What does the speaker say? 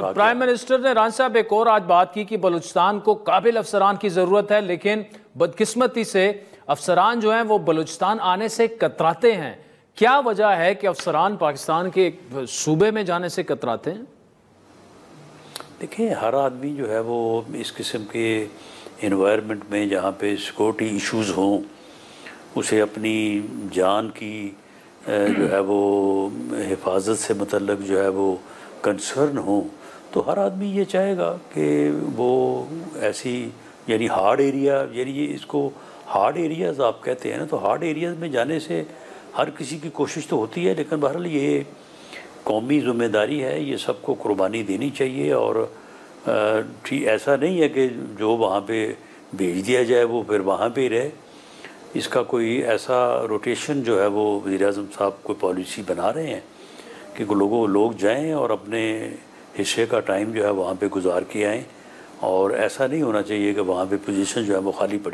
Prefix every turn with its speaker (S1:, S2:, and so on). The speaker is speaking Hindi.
S1: उठा के।
S2: प्राइम मिनिस्टर ने रान साहब एक और आज बात की कि बलूचिस्तान को काबिल अफसरान की ज़रूरत है, लेकिन बदकिस्मती से अफसरान जो हैं वो बलूचिस्तान आने से कतराते हैं। क्या वजह है कि अफसरान पाकिस्तान के सूबे में जाने से कतराते हैं?
S1: देखिए, हर आदमी जो है वो इस किस्म के इन्वायरमेंट में जहाँ पे सिक्योरिटी इश्यूज़ हों, उसे अपनी जान की जो है वो हिफाजत से मतलब जो है वो कंसर्न हो, तो हर आदमी ये चाहेगा कि वो ऐसी यानी हार्ड एरिया, यानी ये इसको हार्ड एरियाज़ आप कहते हैं ना, तो हार्ड एरियाज़ में जाने से हर किसी की कोशिश तो होती है, लेकिन बहरहाल ये कौमी ज़िम्मेदारी है, ये सबको कुर्बानी देनी चाहिए। और ठीक ऐसा नहीं है कि जो वहाँ पे भेज दिया जाए वो फिर वहाँ पे ही रहे। इसका कोई ऐसा रोटेशन जो है वो वज़ीर-ए-आज़म साहब कोई पॉलिसी बना रहे हैं कि लोग जाएं और अपने हिस्से का टाइम जो है वहाँ पे गुजार के आएँ, और ऐसा नहीं होना चाहिए कि वहाँ पे पोजीशन जो है वो खाली पड़ी रहे।